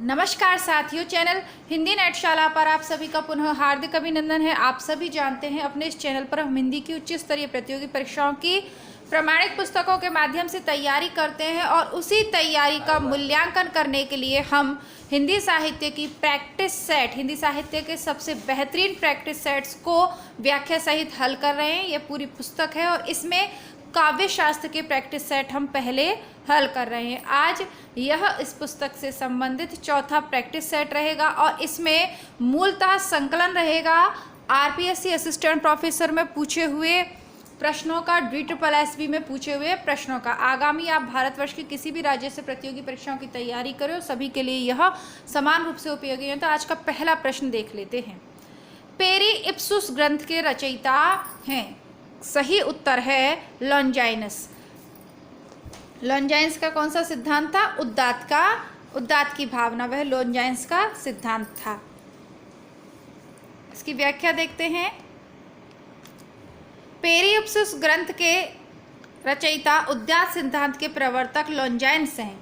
नमस्कार साथियों, चैनल हिंदी नेटशाला पर आप सभी का पुनः हार्दिक अभिनंदन है। आप सभी जानते हैं अपने इस चैनल पर हम हिंदी की उच्च स्तरीय प्रतियोगी परीक्षाओं की प्रमाणिक पुस्तकों के माध्यम से तैयारी करते हैं और उसी तैयारी का मूल्यांकन करने के लिए हम हिंदी साहित्य की प्रैक्टिस सेट, हिंदी साहित्य के सबसे बेहतरीन प्रैक्टिस सेट्स को व्याख्या सहित हल कर रहे हैं। ये पूरी पुस्तक है और इसमें काव्य शास्त्र के प्रैक्टिस सेट हम पहले हल कर रहे हैं। आज यह इस पुस्तक से संबंधित चौथा प्रैक्टिस सेट रहेगा और इसमें मूलतः संकलन रहेगा आरपीएससी असिस्टेंट प्रोफेसर में पूछे हुए प्रश्नों का, DSSB में पूछे हुए प्रश्नों का। आगामी आप भारतवर्ष के किसी भी राज्य से प्रतियोगी परीक्षाओं की तैयारी करें, सभी के लिए यह समान रूप से उपयोगी है। तो आज का पहला प्रश्न देख लेते हैं। पेरी इप्सुस ग्रंथ के रचयिता हैं। सही उत्तर है लॉन्जाइनस। लॉन्जाइनस का कौन सा सिद्धांत था? उद्दात की भावना, वह लॉन्जाइनस का सिद्धांत था। इसकी व्याख्या देखते हैं। पेरिप्सुस ग्रंथ के रचयिता उद्दात सिद्धांत के प्रवर्तक लॉन्जाइनस हैं।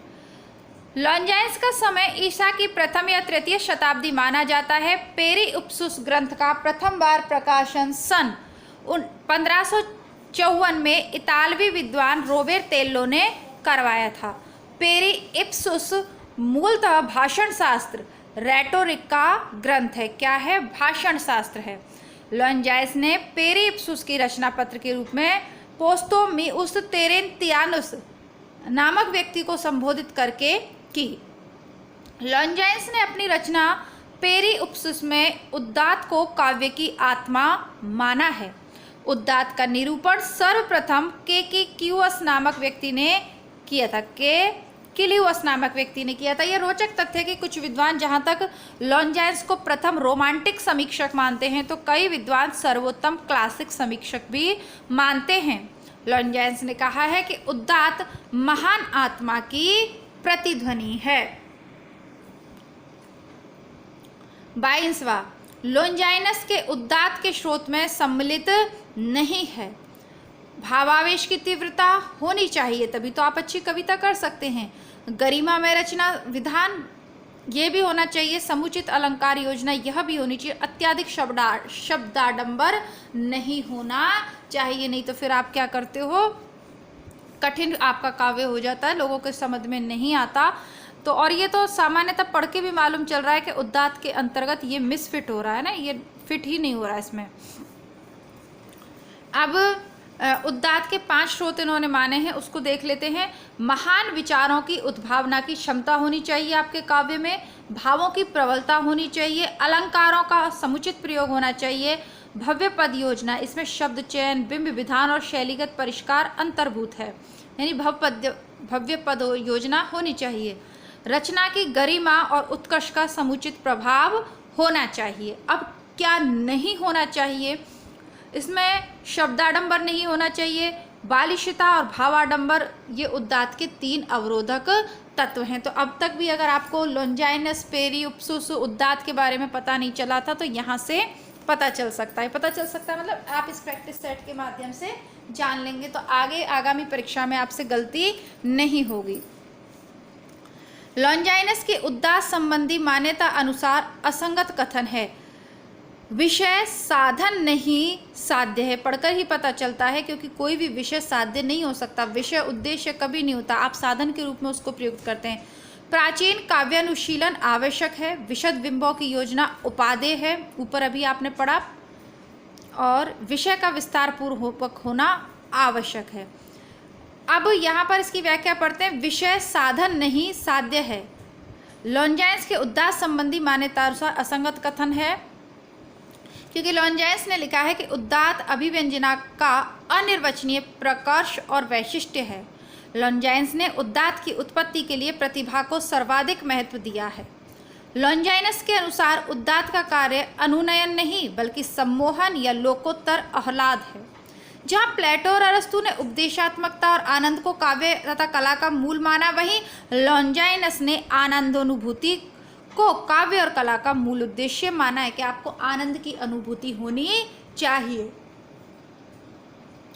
लॉन्जाइनस का समय ईसा की प्रथम या तृतीय शताब्दी माना जाता है। पेरिप्सुस ग्रंथ का प्रथम बार प्रकाशन सन 1554 में इतालवी विद्वान रोबेर्तेल्लो ने करवाया था। पेरिप्सुस मूलतः भाषण शास्त्र, रेटोरिक का ग्रंथ है। क्या है? भाषण शास्त्र है। लॉन्जाइनस ने पेरिप्सुस की रचना पत्र के रूप में पोस्तोमिउस तेरेंतियानुस नामक व्यक्ति को संबोधित करके की। लॉन्जाइनस ने अपनी रचना पेरिप्सुस में उद्दात को काव्य की आत्मा माना है। उद्दात का निरूपण सर्वप्रथम केकिलिउस नामक व्यक्ति ने किया था। केकिलिउस नामक व्यक्ति ने किया था। यह रोचक तथ्य है कि कुछ विद्वान जहां तक लॉन्जाइनस को प्रथम रोमांटिक समीक्षक मानते हैं तो कई विद्वान सर्वोत्तम क्लासिक समीक्षक भी मानते हैं। लॉन्जाइनस ने कहा है कि उद्दात महान आत्मा की प्रतिध्वनि है। 22वां, लॉन्जाइनस के उद्दात के स्रोत में सम्मिलित नहीं है। भावावेश की तीव्रता होनी चाहिए, तभी तो आप अच्छी कविता कर सकते हैं। गरिमा में रचना विधान, ये भी होना चाहिए। समुचित अलंकार योजना, यह भी होनी चाहिए। अत्यधिक शब्दाडंबर नहीं होना चाहिए, नहीं तो फिर आप क्या करते हो, कठिन आपका काव्य हो जाता है, लोगों के समझ में नहीं आता। तो और ये तो सामान्यतः पढ़ के भी मालूम चल रहा है कि उद्दात के अंतर्गत ये मिसफिट हो रहा है ना, ये फिट ही नहीं हो रहा है इसमें। अब उद्दात के 5 स्रोत इन्होंने माने हैं, उसको देख लेते हैं। महान विचारों की उद्भावना की क्षमता होनी चाहिए आपके काव्य में। भावों की प्रबलता होनी चाहिए। अलंकारों का समुचित प्रयोग होना चाहिए। भव्य पद योजना, इसमें शब्द चयन, बिंब विधान और शैलीगत परिष्कार अंतर्भूत है, यानी भव्य पद योजना होनी चाहिए। रचना की गरिमा और उत्कर्ष का समुचित प्रभाव होना चाहिए। अब क्या नहीं होना चाहिए? इसमें शब्दाडंबर नहीं होना चाहिए। बालिशता और भावाडंबर, ये उद्दात के 3 अवरोधक तत्व हैं। तो अब तक भी अगर आपको लॉन्जाइनस, पेरिप्सुस, उद्दात के बारे में पता नहीं चला था तो यहाँ से पता चल सकता है। मतलब आप इस प्रैक्टिस सेट के माध्यम से जान लेंगे तो आगे आगामी परीक्षा में आपसे गलती नहीं होगी। लॉन्जाइनस की उद्दात संबंधी मान्यता अनुसार असंगत कथन है। विषय साधन नहीं साध्य है। पढ़कर ही पता चलता है, क्योंकि कोई भी विषय साध्य नहीं हो सकता। विषय उद्देश्य कभी नहीं होता, आप साधन के रूप में उसको प्रयुक्त करते हैं। प्राचीन काव्यानुशीलन आवश्यक है। विशद बिंबों की योजना उपादेय है, ऊपर अभी आपने पढ़ा। और विषय का विस्तार पूर्वक होना आवश्यक है। अब यहाँ पर इसकी व्याख्या पढ़ते हैं। विषय साधन नहीं साध्य है। लॉन्जाइनस के उद्दात संबंधी मान्यता अनुसार असंगत कथन है, क्योंकि लॉन्जाइनस ने लिखा है कि उद्दात अभिव्यंजना का अनिर्वचनीय प्रकर्ष और वैशिष्ट्य है। लॉन्जाइनस ने उद्दात की उत्पत्ति के लिए प्रतिभा को सर्वाधिक महत्व दिया है। लॉन्जाइनस के अनुसार उद्दात का कार्य अनुनयन नहीं बल्कि सम्मोहन या लोकोत्तर आह्लाद है। जहाँ प्लेटो और अरस्तु ने उपदेशात्मकता और आनंद को काव्य तथा कला का मूल माना, वहीं लॉन्जाइनस ने आनंदानुभूति को काव्य और कला का मूल उद्देश्य माना है कि आपको आनंद की अनुभूति होनी चाहिए।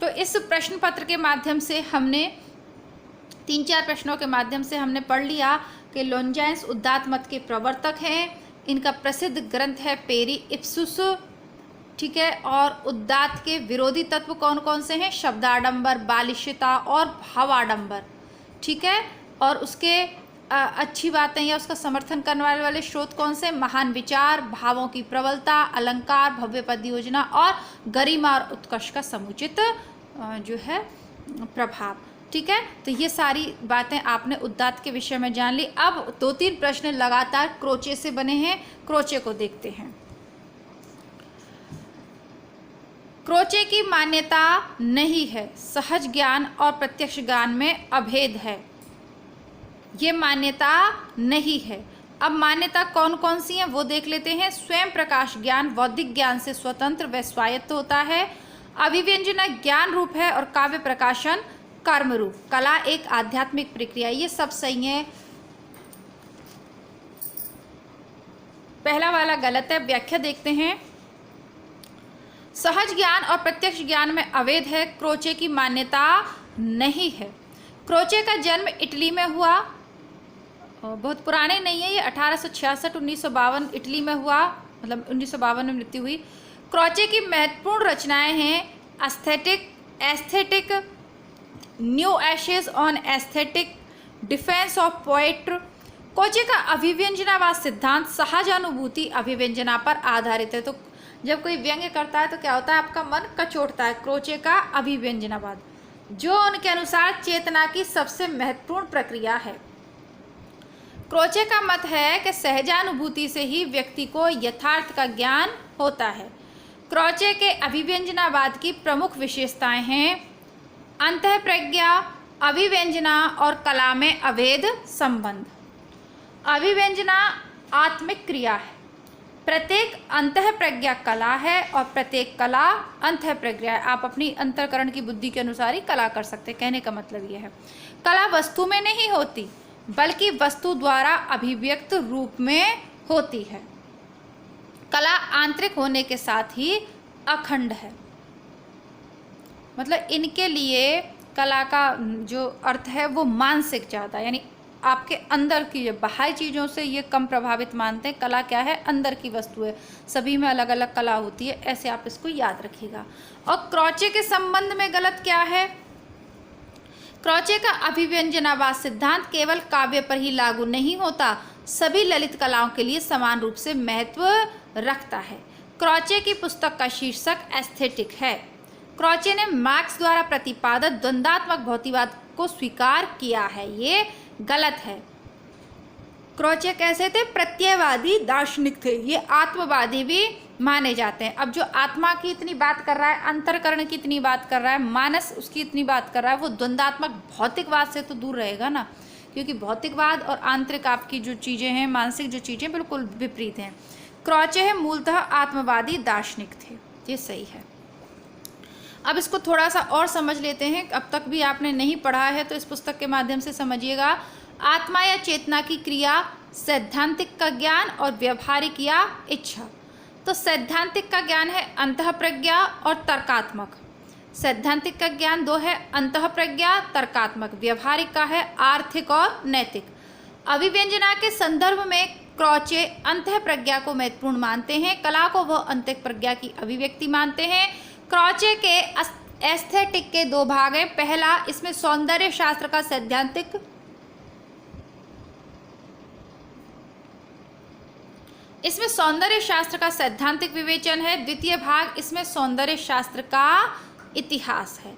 तो इस प्रश्न पत्र के माध्यम से हमने 3-4 प्रश्नों के माध्यम से हमने पढ़ लिया के लोंजाइन्स उदात्त मत के प्रवर्तक हैं। इनका प्रसिद्ध ग्रंथ है पेरी इप्सुस, ठीक है। और उदात्त के विरोधी तत्व कौन कौन से हैं? शब्दाडंबर, बालिश्यता और भावाडंबर, ठीक है। और उसके अच्छी बातें या उसका समर्थन करने वाले स्रोत कौन से? महान विचार, भावों की प्रबलता, अलंकार, भव्य पद योजना और गरिमा और उत्कर्ष का समुचित जो है प्रभाव, ठीक है। तो ये सारी बातें आपने उदात्त के विषय में जान ली। अब 2-3 प्रश्न लगातार क्रोचे से बने हैं, क्रोचे को देखते हैं। क्रोचे की मान्यता नहीं है, सहज ज्ञान और प्रत्यक्ष ज्ञान में अभेद है। ये मान्यता नहीं है। अब मान्यता कौन कौन सी हैं वो देख लेते हैं। स्वयं प्रकाश ज्ञान बौद्धिक ज्ञान से स्वतंत्र व स्वायत्त होता है। अभिव्यंजना ज्ञान रूप है और काव्य प्रकाशन कर्म रूप। कला एक आध्यात्मिक प्रक्रिया। ये सब सही है। पहला वाला गलत है। व्याख्या देखते हैं। सहज ज्ञान और प्रत्यक्ष ज्ञान में अभेद है। क्रोचे की मान्यता नहीं है। क्रोचे का जन्म इटली में हुआ, बहुत पुराने नहीं है ये, 1866-1952 इटली में हुआ, मतलब 1952 में मृत्यु हुई। क्रोचे की महत्वपूर्ण रचनाएं हैं aesthetic, new Ashes on aesthetic, defence of poetry. Croce का अभिव्यंजनावाद सिद्धांत सहजानुभूति अभिव्यंजना पर आधारित है। तो जब कोई व्यंग्य करता है तो क्या होता है? आपका मन कचोटता है। क्रोचे का अभिव्यंजनावाद जो उनके अनुसार चेतना की सबसे महत्वपूर्ण प्रक्रिया है। क्रोचे का मत है कि सहजानुभूति से ही व्यक्ति को यथार्थ का ज्ञान होता है। क्रोचे के अभिव्यंजनावाद की प्रमुख विशेषताएं हैं अंतःप्रज्ञा, अभिव्यंजना और कला में अभेद संबंध। अभिव्यंजना आत्मिक क्रिया है। प्रत्येक अंतःप्रज्ञा कला है और प्रत्येक कला अंतःप्रज्ञा है। आप अपनी अंतःकरण की बुद्धि के अनुसार ही कला कर सकते हैं। कहने का मतलब यह है कला वस्तु में नहीं होती बल्कि वस्तु द्वारा अभिव्यक्त रूप में होती है। कला आंतरिक होने के साथ ही अखंड है। मतलब इनके लिए कला का जो अर्थ है वो मानसिक ज़्यादा, यानी आपके अंदर की, जो बाहरी चीज़ों से ये कम प्रभावित मानते हैं। कला क्या है? अंदर की वस्तु है। सभी में अलग अलग कला होती है, ऐसे आप इसको याद रखिएगा। और क्रोचे के संबंध में गलत क्या है? क्रोचे का अभिव्यंजनावाद सिद्धांत केवल काव्य पर ही लागू नहीं होता, सभी ललित कलाओं के लिए समान रूप से महत्व रखता है। क्रोचे की पुस्तक का शीर्षक एस्थेटिक है। क्रोचे ने मार्क्स द्वारा प्रतिपादित द्वंद्वात्मक भौतिकवाद को स्वीकार किया है, ये गलत है। क्रोचे कैसे थे? प्रत्ययवादी दार्शनिक थे। ये आत्मवादी भी माने जाते हैं। अब जो आत्मा की इतनी बात कर रहा है, अंतरकरण की इतनी बात कर रहा है, मानस उसकी इतनी बात कर रहा है, वो द्वंद्वात्मक भौतिकवाद से तो दूर रहेगा ना, क्योंकि भौतिकवाद और आंतरिक आपकी जो चीज़ें हैं, मानसिक जो चीज़ें, बिल्कुल विपरीत हैं। क्रोचे है मूलतः आत्मवादी दार्शनिक थे, ये सही है। अब इसको थोड़ा सा और समझ लेते हैं। अब तक भी आपने नहीं पढ़ा है तो इस पुस्तक के माध्यम से समझिएगा। आत्मा या चेतना की क्रिया, सैद्धांतिक का ज्ञान और व्यवहारिक या इच्छा। तो सैद्धांतिक का ज्ञान है अंतःप्रज्ञा और तर्कात्मक। सैद्धांतिक का ज्ञान दो है, अंतःप्रज्ञा, तर्कात्मक। व्यवहारिक का है आर्थिक और नैतिक। अभिव्यंजना के संदर्भ में क्रोचे अंतःप्रज्ञा को महत्वपूर्ण मानते हैं, कला को वह अंतःप्रज्ञा की अभिव्यक्ति मानते हैं। क्रोचे के एस्थेटिक के दो भाग हैं। पहला, इसमें सौंदर्य शास्त्र का सैद्धांतिक, इसमें सौंदर्य शास्त्र का सैद्धांतिक विवेचन है। द्वितीय भाग, इसमें सौंदर्य शास्त्र का इतिहास है।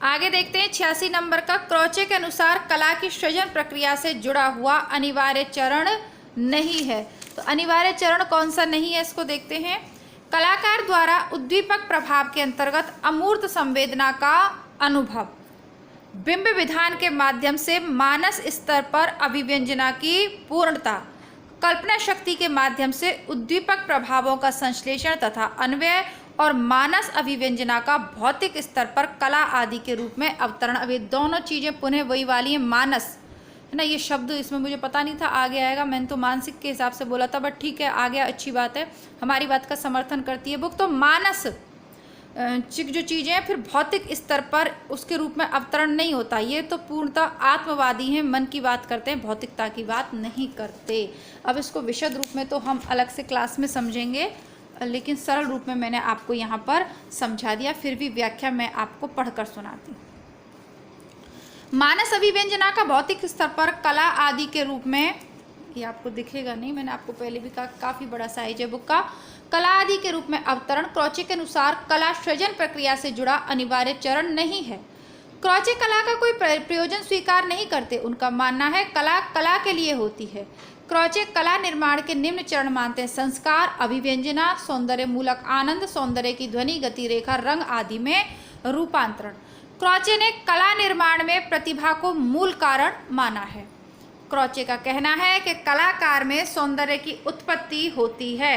आगे देखते हैं 86 नंबर का। क्रोचे के अनुसार कला की सृजन प्रक्रिया से जुड़ा हुआ अनिवार्य चरण नहीं है। तो अनिवार्य चरण कौन सा नहीं है, इसको देखते हैं। कलाकार द्वारा उद्दीपक प्रभाव के अंतर्गत अमूर्त संवेदना का अनुभव, बिंब विधान के माध्यम से मानस स्तर पर अभिव्यंजना की पूर्णता, कल्पना शक्ति के माध्यम से उद्दीपक प्रभावों का संश्लेषण तथा अन्वय और मानस अभिव्यंजना का भौतिक स्तर पर कला आदि के रूप में अवतरण। अब ये दोनों चीज़ें पुनः वही वाली हैं। मानस है ना, ये शब्द इसमें मुझे पता नहीं था आगे आएगा, मैंने तो मानसिक के हिसाब से बोला था, बट ठीक है आ गया, अच्छी बात है, हमारी बात का समर्थन करती है बुक। तो मानस, जो चीज़ें हैं फिर भौतिक स्तर पर उसके रूप में अवतरण नहीं होता। ये तो पूर्णतः आत्मवादी हैं, मन की बात करते हैं, भौतिकता की बात नहीं करते। अब इसको विशद रूप में तो हम अलग से क्लास में समझेंगे, लेकिन सरल रूप में मैंने आपको यहाँ पर समझा दिया। फिर भी व्याख्या मैं आपको पढ़कर सुनाती हूँ। मानस अभिव्यंजना का भौतिक स्तर पर कला आदि के रूप में, ये आपको दिखेगा नहीं, मैंने आपको पहले भी कहा काफ़ी बड़ा साइज है बुक का, कला आदि के रूप में अवतरण क्रॉचे के अनुसार कला सृजन प्रक्रिया से जुड़ा अनिवार्य चरण नहीं है। क्रॉचे कला का कोई प्रयोजन स्वीकार नहीं करते। उनका मानना है कला कला के लिए होती है। क्रॉचे कला निर्माण के निम्न चरण मानते हैं: संस्कार, अभिव्यंजना, सौंदर्य मूलक आनंद, सौंदर्य की ध्वनि, गति, रेखा, रंग आदि में रूपांतरण। क्रॉचे ने कला निर्माण में प्रतिभा को मूल कारण माना है। क्रॉचे का कहना है कि कलाकार में सौंदर्य की उत्पत्ति होती है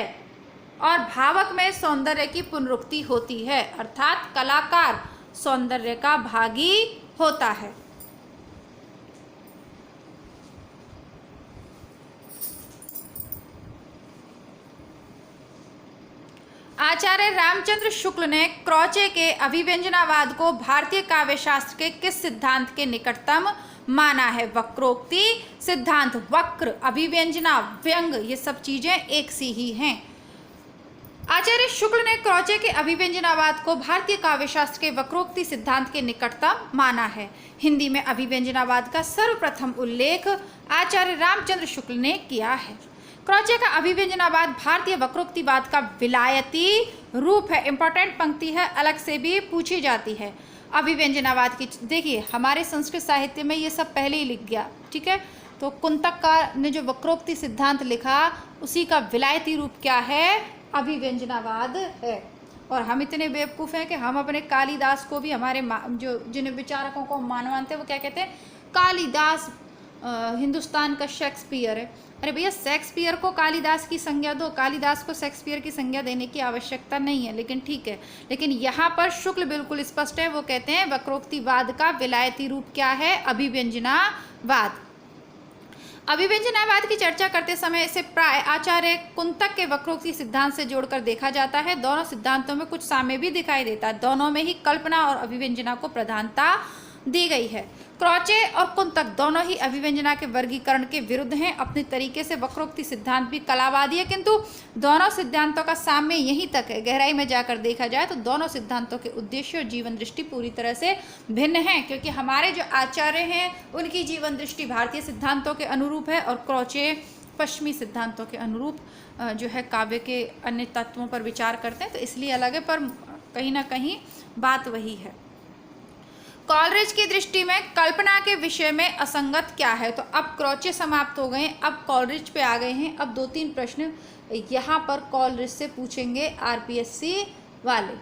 और भावक में सौंदर्य की पुनरुक्ति होती है, अर्थात कलाकार सौंदर्य का भागी होता है। आचार्य रामचंद्र शुक्ल ने क्रॉचे के अभिव्यंजनावाद को भारतीय काव्य शास्त्र के किस सिद्धांत के निकटतम माना है? वक्रोक्ति सिद्धांत। वक्र, अभिव्यंजना, व्यंग, ये सब चीजें एक सी ही हैं। आचार्य शुक्ल ने क्रॉचे के अभिव्यंजनावाद को भारतीय काव्य शास्त्र के वक्रोक्ति सिद्धांत के निकटतम माना है। हिंदी में अभिव्यंजनावाद का सर्वप्रथम उल्लेख आचार्य रामचंद्र शुक्ल ने किया है। क्रॉचे का अभिव्यंजनावाद भारतीय वक्रोक्तिवाद का विलायती रूप है। इंपॉर्टेंट पंक्ति है, अलग से भी पूछी जाती है। अभिव्यंजनावाद की देखिए, हमारे संस्कृत साहित्य में ये सब पहले ही लिख गया, ठीक है। तो कुंतक का ने जो वक्रोक्ति सिद्धांत लिखा, उसी का विलायती रूप क्या है? अभिव्यंजनावाद है। और हम इतने बेवकूफ़ हैं कि हम अपने कालिदास को भी, हमारे जो जिन विचारकों को मानते हैं, वो क्या कहते हैं? कालिदास हिंदुस्तान का शेक्सपियर है। अरे भैया, शेक्सपियर को कालिदास की संज्ञा दो, कालिदास को शेक्सपियर की संज्ञा देने की आवश्यकता नहीं है, लेकिन ठीक है। लेकिन यहाँ पर शुक्ल बिल्कुल स्पष्ट है, वो कहते हैं वक्रोक्तिवाद का विलायती रूप क्या है? अभिव्यंजनावाद। अभिव्यंजनावाद की चर्चा करते समय इसे प्राय आचार्य कुंतक के वक्रोक्ति सिद्धांत से जोड़कर देखा जाता है। दोनों सिद्धांतों में कुछ साम्य भी दिखाई देता है। दोनों में ही कल्पना और अभिव्यंजना को प्रधानता दी गई है। क्रॉचे और कुंतक दोनों ही अभिव्यंजना के वर्गीकरण के विरुद्ध हैं। अपने तरीके से वक्रोक्ति सिद्धांत भी कलावादी है, किंतु दोनों सिद्धांतों का साम्य यहीं तक है। गहराई में जाकर देखा जाए तो दोनों सिद्धांतों के उद्देश्य और जीवन दृष्टि पूरी तरह से भिन्न हैं, क्योंकि हमारे जो आचार्य हैं उनकी जीवन दृष्टि भारतीय सिद्धांतों के अनुरूप है और क्रॉचे पश्चिमी सिद्धांतों के अनुरूप जो है काव्य के अन्य तत्वों पर विचार करते हैं, तो इसलिए अलग है, पर कहीं ना कहीं बात वही है। कॉलरिज की दृष्टि में कल्पना के विषय में असंगत क्या है? तो अब क्रॉचे समाप्त हो गए, अब कॉलरिज पे आ गए हैं। अब 2-3 प्रश्न यहाँ पर कॉलरिज से पूछेंगे आरपीएससी वाले,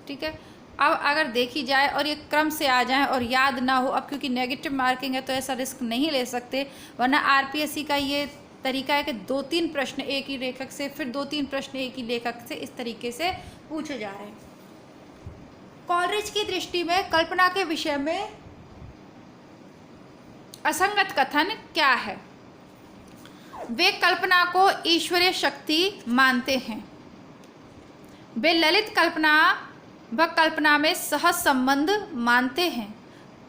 ठीक है। अब अगर देखी जाए और ये क्रम से आ जाए और याद ना हो, अब क्योंकि नेगेटिव मार्किंग है तो ऐसा रिस्क नहीं ले सकते, वरना आरपीएससी का ये तरीका है कि 2-3 प्रश्न एक ही लेखक से, फिर 2-3 प्रश्न एक ही लेखक से, इस तरीके से पूछे जा रहे हैं। कॉलरिज की दृष्टि में कल्पना के विषय में असंगत कथन क्या है? वे कल्पना को ईश्वरीय शक्ति मानते हैं। वे ललित कल्पना व कल्पना में सहज संबंध मानते हैं।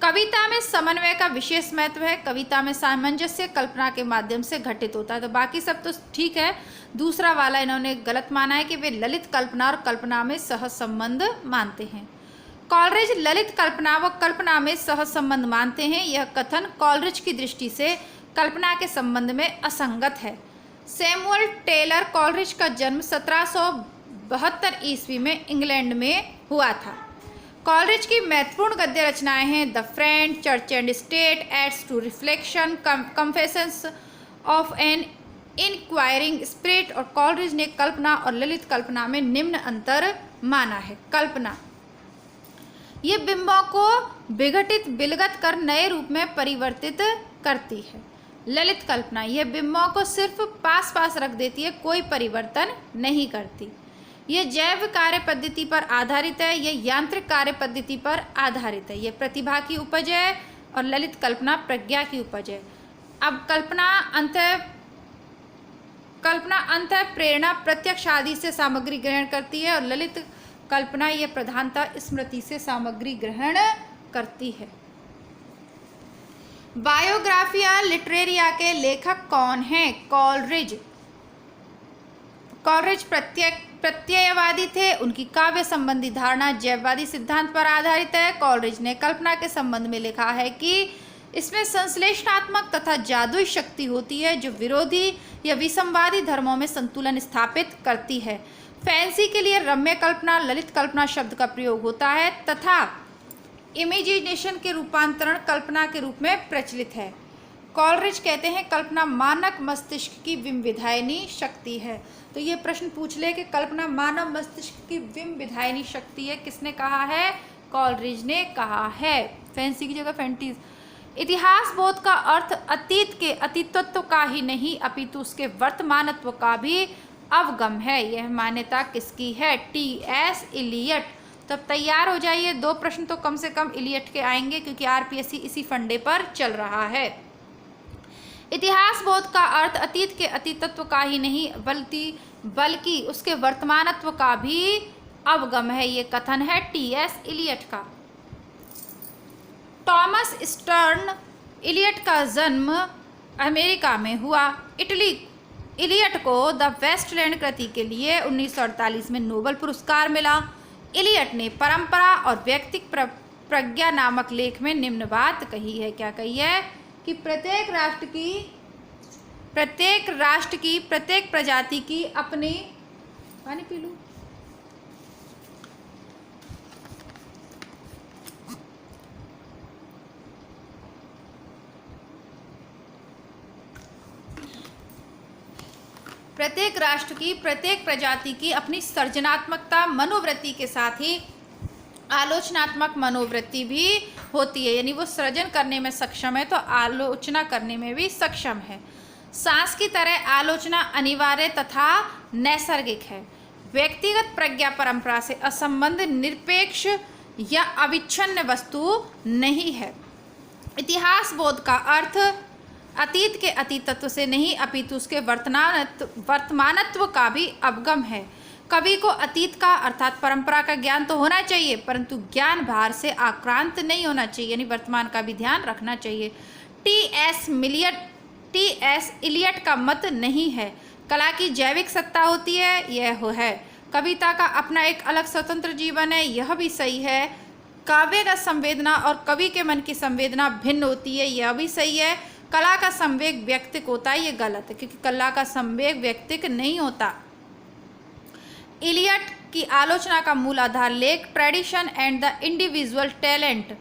कविता में समन्वय का विशेष महत्व है। कविता में सामंजस्य कल्पना के माध्यम से घटित होता है। तो बाकी सब तो ठीक है, दूसरा वाला इन्होंने गलत माना है कि वे ललित कल्पना और कल्पना में सहज संबंध मानते हैं। कॉलरिज ललित कल्पना व कल्पना में सहज संबंध मानते हैं। यह कथन कॉलरिज की दृष्टि से कल्पना के संबंध में असंगत है। सैमुअल टेलर कॉलरिज का जन्म 1772 ईस्वी में इंग्लैंड में हुआ था। कॉलरिज की महत्वपूर्ण गद्य रचनाएं हैं the friend, church and state, aids to reflection, confessions of an inquiring spirit. और कॉलरिज ने कल्पना और ललित कल्पना में निम्न अंतर माना है। कल्पना ये बिंबों को विघटित विलगत कर नए रूप में परिवर्तित करती है। ललित कल्पना यह बिंबों को सिर्फ पास पास रख देती है, कोई परिवर्तन नहीं करती। यह जैव कार्य पद्धति पर आधारित है, यह यांत्रिक कार्य पद्धति पर आधारित है। यह प्रतिभा की उपज है और ललित कल्पना प्रज्ञा की उपज है। अब कल्पना अंत प्रेरणा प्रत्यक्ष आदि से सामग्री ग्रहण करती है और ललित कल्पना यह प्रधानतः स्मृति से सामग्री ग्रहण करती है। बायोग्राफिया लिटरेरिया के लेखक कौन हैं? कॉलरिज प्रत्ययवादी थे। उनकी काव्य संबंधी धारणा जैववादी सिद्धांत पर आधारित है। कॉलरिज ने कल्पना के संबंध में लिखा है कि इसमें संश्लेषणात्मक तथा जादुई शक्ति होती है जो विरोधी या विसंवादी धर्मों में संतुलन स्थापित करती है। फैंसी के लिए रम्य कल्पना, ललित कल्पना शब्द का प्रयोग होता है तथा इमेजिनेशन के रूपांतरण कल्पना के रूप में प्रचलित है। कॉलरिज कहते हैं कल्पना मानव मस्तिष्क की विविधायनी शक्ति है। तो ये प्रश्न पूछ ले कि कल्पना मानव मस्तिष्क की विविधायनी शक्ति है, किसने कहा है? कॉलरिज ने कहा है। फैंसी की जगह फैंटीज। इतिहास बोध का अर्थ अतीत के अतीतत्व का ही नहीं अपितु उसके वर्तमानत्व का भी अवगम है। यह मान्यता किसकी है? टी.एस. इलियट। तब तैयार हो जाइए, 2 प्रश्न तो कम से कम इलियट के आएंगे क्योंकि आरपीएससी इसी फंडे पर चल रहा है। इतिहास बोध का अर्थ अतीत के अतीतत्व का ही नहीं बल्कि उसके वर्तमानत्व का भी अवगम है। ये कथन है टी.एस. इलियट का। थॉमस स्टर्न इलियट का जन्म अमेरिका में हुआ। इलियट को द वेस्टलैंड कृति के लिए 1948 में नोबेल पुरस्कार मिला। इलियट ने परंपरा और व्यक्तिक प्रज्ञा नामक लेख में निम्न बात कही है। क्या कही है? कि प्रत्येक राष्ट्र की प्रत्येक प्रजाति की अपनी पानी पी लूं। प्रत्येक राष्ट्र की प्रत्येक प्रजाति की अपनी सृजनात्मकता मनोवृत्ति के साथ ही आलोचनात्मक मनोवृत्ति भी होती है। यानी वो सृजन करने में सक्षम है तो आलोचना करने में भी सक्षम है। सांस की तरह आलोचना अनिवार्य तथा नैसर्गिक है। व्यक्तिगत प्रज्ञा परंपरा से असंबद्ध निरपेक्ष या अविच्छिन्न वस्तु नहीं है। इतिहास बोध का अर्थ अतीत के अतीतत्व से नहीं अपितु उसके वर्तमानत्व का भी अवगम है। कवि को अतीत का अर्थात परंपरा का ज्ञान तो होना चाहिए परंतु ज्ञान भार से आक्रांत नहीं होना चाहिए, यानी वर्तमान का भी ध्यान रखना चाहिए। टी.एस. इलियट का मत नहीं है कला की जैविक सत्ता होती है, यह हो है। कविता का अपना एक अलग स्वतंत्र जीवन है, यह भी सही है। काव्यगत संवेदना और कवि के मन की संवेदना भिन्न होती है, यह भी सही है। कला का संवेग व्यक्तिक होता है, ये गलत है क्योंकि कला का संवेग व्यक्तिक नहीं होता। इलियट की आलोचना का मूल आधार लेख tradition and the individual talent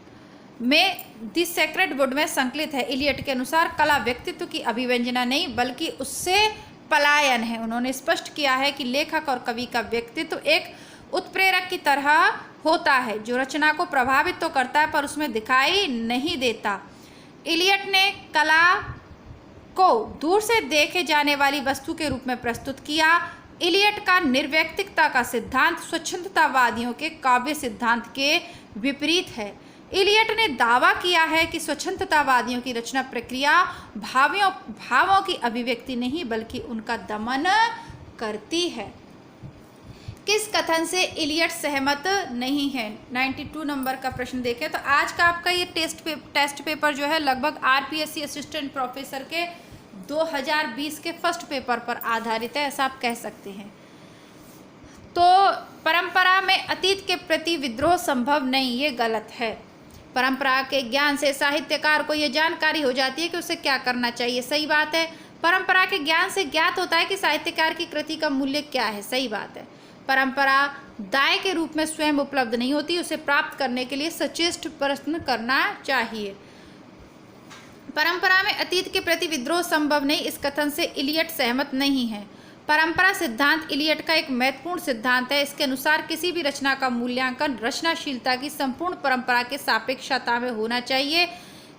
में द सेक्रेड वुड में संकलित है। इलियट के अनुसार कला व्यक्तित्व की अभिव्यंजना नहीं बल्कि उससे पलायन है। उन्होंने स्पष्ट किया है कि लेखक और कवि का व्यक्तित्व एक उत्प्रेरक की तरह होता है जो रचना को प्रभावित तो करता है पर उसमें दिखाई नहीं देता। इलियट ने कला को दूर से देखे जाने वाली वस्तु के रूप में प्रस्तुत किया। इलियट का निर्व्यक्तिकता का सिद्धांत स्वच्छंदतावादियों के काव्य सिद्धांत के विपरीत है। इलियट ने दावा किया है कि स्वच्छंदतावादियों की रचना प्रक्रिया भावों की अभिव्यक्ति नहीं बल्कि उनका दमन करती है। किस कथन से इलियट सहमत नहीं है? 92 नंबर का प्रश्न देखें तो आज का आपका ये टेस्ट पेपर जो है लगभग आरपीएससी असिस्टेंट प्रोफेसर के 2020 के फर्स्ट पेपर पर आधारित है, ऐसा आप कह सकते हैं। तो परंपरा में अतीत के प्रति विद्रोह संभव नहीं, ये गलत है। परंपरा के ज्ञान से साहित्यकार को ये जानकारी हो जाती है कि उसे क्या करना चाहिए, सही बात है। परंपरा के ज्ञान से ज्ञात होता है कि साहित्यकार की कृति का मूल्य क्या है, सही बात है। परंपरा दाय के रूप में स्वयं उपलब्ध नहीं होती, उसे प्राप्त करने के लिए सचेष्ट प्रयत्न करना चाहिए। परंपरा में अतीत के प्रति विद्रोह संभव नहीं, इस कथन से इलियट सहमत नहीं है। परंपरा सिद्धांत इलियट का एक महत्वपूर्ण सिद्धांत है। इसके अनुसार किसी भी रचना का मूल्यांकन रचनाशीलता की संपूर्ण परंपरा के सापेक्षता में होना चाहिए।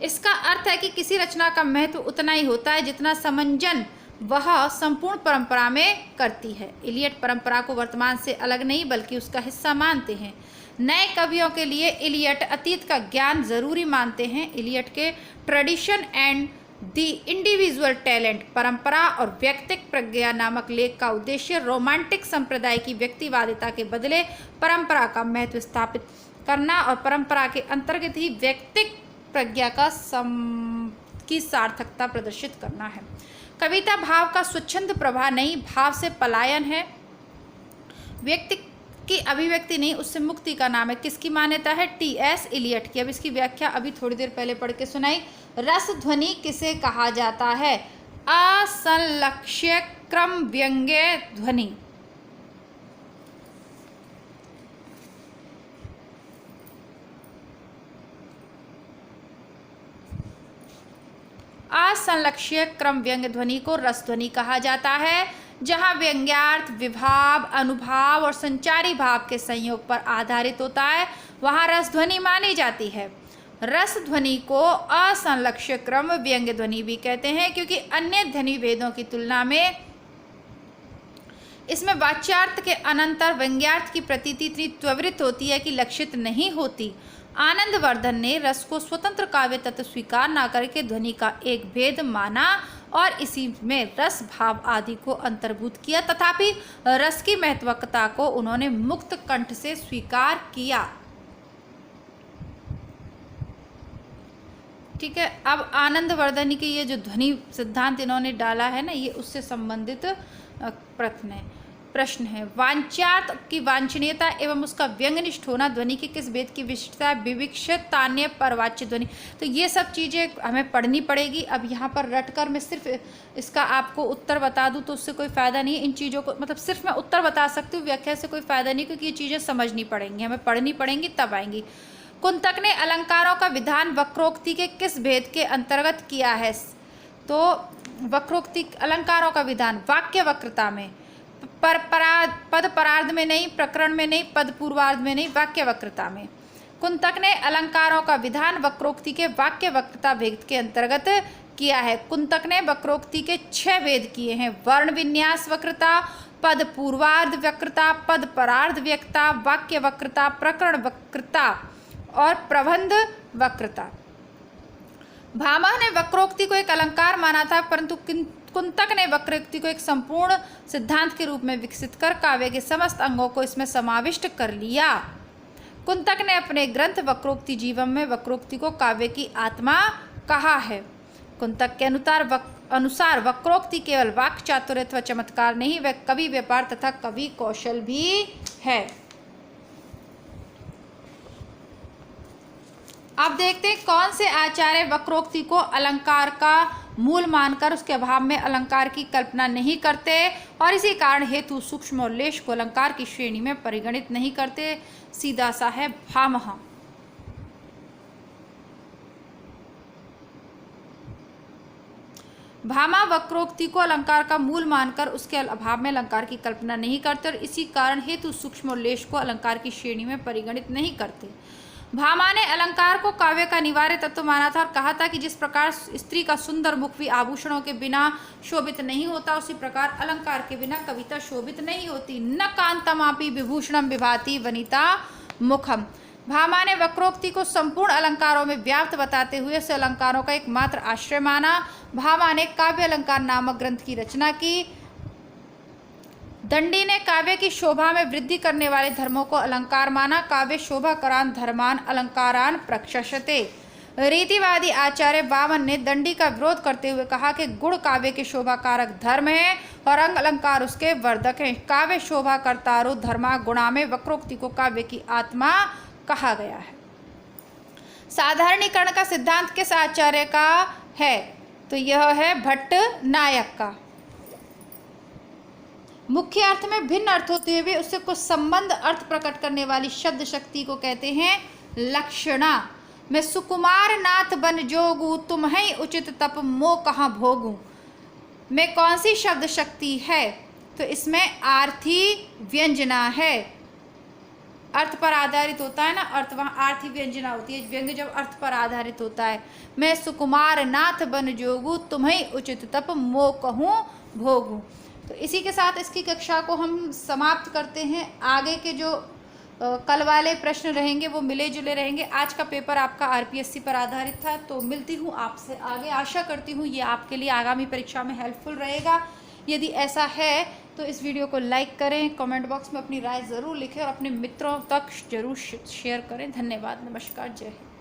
इसका अर्थ है कि किसी रचना का महत्व उतना ही होता है जितना समंजन वह संपूर्ण परंपरा में करती है। इलियट परंपरा को वर्तमान से अलग नहीं बल्कि उसका हिस्सा मानते हैं। नए कवियों के लिए इलियट अतीत का ज्ञान जरूरी मानते हैं। इलियट के tradition and the individual talent, परंपरा और व्यक्तिक प्रज्ञा नामक लेख का उद्देश्य रोमांटिक संप्रदाय की व्यक्तिवादिता के बदले परंपरा का महत्व स्थापित करना और परंपरा के अंतर्गत ही व्यक्तिक प्रज्ञा की सार्थकता प्रदर्शित करना है। कविता भाव का स्वच्छंद प्रवाह नहीं, भाव से पलायन है, व्यक्ति की अभिव्यक्ति नहीं, उससे मुक्ति का नाम है। किसकी मान्यता है? टी.एस. इलियट की। अब इसकी व्याख्या अभी थोड़ी देर पहले पढ़ के सुनाई। रस ध्वनि किसे कहा जाता है? असंलक्ष्य क्रम व्यंग्य ध्वनि। असंलक्ष्य क्रम व्यंग्य ध्वनि को रस ध्वनि कहा जाता है, जहां व्यंग्यार्थ, विभाव, अनुभाव और संचारी भाव के संयोग पर आधारित होता है, वहां रस ध्वनि मानी जाती है। रस ध्वनि को असंलक्ष्य क्रम व्यंग्य ध्वनि भी कहते हैं, क्योंकि अन्य ध्वनि भेदों की तुलना में इसमें वाच्यार्थ के अनंतर व्यंग्यार्थ की प्रतीति इतनी त्वरित होती है कि लक्षित नहीं होती। आनंदवर्धन ने रस को स्वतंत्र काव्य तत्व स्वीकार न करके ध्वनि का एक भेद माना और इसी में रस, भाव आदि को अंतर्भूत किया, तथापि रस की महत्वता को उन्होंने मुक्त कंठ से स्वीकार किया। ठीक है। अब आनंदवर्धन के ये जो ध्वनि सिद्धांत इन्होंने डाला है ना, ये उससे संबंधित प्रश्न है। वाच्यार्थ की वांछनीयता एवं उसका व्यंग्यनिष्ठ होना ध्वनि की किस भेद की विशिष्टता है? विविक्षित, तान्य, परवाच्य ध्वनि। तो ये सब चीज़ें हमें पढ़नी पड़ेगी। अब यहाँ पर रटकर मैं सिर्फ इसका आपको उत्तर बता दूँ तो उससे कोई फ़ायदा नहीं है। इन चीज़ों को मतलब सिर्फ मैं उत्तर बता सकती हूँ, व्याख्या से कोई फ़ायदा नहीं, क्योंकि ये चीज़ें समझनी पड़ेंगी, हमें पढ़नी पड़ेंगी, तब आएंगी। कुंतक ने अलंकारों का विधान वक्रोक्ति के किस भेद के अंतर्गत किया है? तो वक्रोक्ति अलंकारों का विधान वाक्य वक्रता में, पद परार्ध में नहीं, प्रकरण में नहीं, पद पूर्वार्ध में नहीं, वाक्य वक्रता में। कुंतक ने अलंकारों का विधान वक्रोक्ति के वाक्य वक्रता भेद के अंतर्गत किया है। कुंतक ने वक्रोक्ति के 6 भेद किए हैं: वर्ण विन्यास वक्रता, पद पूर्वार्ध वक्रता, पद परार्ध वक्रता, वाक्य वक्रता, प्रकरण वक्रता और प्रबंध वक्रता। भामह ने वक्रोक्ति को एक अलंकार माना था, परंतु कुंतक ने वक्रोक्ति को एक संपूर्ण सिद्धांत के रूप में विकसित कर काव्य के समस्त अंगों को इसमें समाविष्ट कर लिया। कुंतक ने अपने ग्रंथ वक्रोक्ति जीवम में वक्रोक्ति को काव्य की आत्मा कहा है। कुंतक के अनुसार वक्रोक्ति केवल वाक् चातुर्य अथवा चमत्कार नहीं, वह कवि व्यापार तथा कवि कौशल भी है। अब देखते हैं कौन से आचार्य वक्रोक्ति को अलंकार का मूल मानकर उसके अभाव में अलंकार की कल्पना नहीं करते और इसी कारण हेतु सूक्ष्म और लेश को अलंकार की श्रेणी में परिगणित नहीं करते। सीधा सा है भामह। भामा वक्रोक्ति को अलंकार का मूल मानकर उसके अभाव में अलंकार की कल्पना नहीं करते और इसी कारण हेतु सूक्ष्म और लेश को अलंकार की श्रेणी में परिगणित नहीं करते। भामा ने अलंकार को काव्य का अनिवार्य तत्व माना था और कहा था कि जिस प्रकार स्त्री का सुंदर मुख भी आभूषणों के बिना शोभित नहीं होता, उसी प्रकार अलंकार के बिना कविता शोभित नहीं होती। न कांतमापि विभूषणम विभाति वनिता मुखम। भामा ने वक्रोक्ति को संपूर्ण अलंकारों में व्याप्त बताते हुए उसे अलंकारों का एकमात्र आश्रय माना। भामा ने काव्य अलंकार नामक ग्रंथ की रचना की। दंडी ने काव्य की शोभा में वृद्धि करने वाले धर्मों को अलंकार माना। काव्य शोभाकरान धर्मान अलंकारान प्रक्षशते। रीतिवादी आचार्य वामन ने दंडी का विरोध करते हुए कहा कि गुण काव्य के शोभाकारक धर्म है और अंग अलंकार उसके वर्धक हैं। काव्य शोभा कर्तारो धर्मा गुणा में वक्रोक्ति को काव्य की आत्मा कहा गया है। साधारणीकरण का सिद्धांत किस आचार्य का है? तो यह है भट्ट नायक का। मुख्य अर्थ में भिन्न अर्थ होते हुए भी उससे कुछ संबंध अर्थ प्रकट करने वाली शब्द शक्ति को कहते हैं लक्षणा। मैं सुकुमार नाथ बन जोगू, तुम ही उचित तप मो कहाँ भोगू। में कौन सी शब्द शक्ति है? तो इसमें आर्थी व्यंजना है। अर्थ पर आधारित होता है ना, अर्थ वहाँ आर्थी व्यंजना होती है। व्यंग्य जब अर्थ पर आधारित होता है। मैं सुकुमार नाथ बन जोगू, तुम ही उचित तप मो कहूँ भोगू। तो इसी के साथ इसकी कक्षा को हम समाप्त करते हैं। आगे के जो कल वाले प्रश्न रहेंगे वो मिले जुले रहेंगे। आज का पेपर आपका आरपीएससी पर आधारित था। तो मिलती हूँ आपसे आगे, आशा करती हूँ ये आपके लिए आगामी परीक्षा में हेल्पफुल रहेगा। यदि ऐसा है तो इस वीडियो को लाइक करें, कमेंट बॉक्स में अपनी राय ज़रूर लिखें और अपने मित्रों तक ज़रूर शेयर करें। धन्यवाद, नमस्कार, जय हिंद।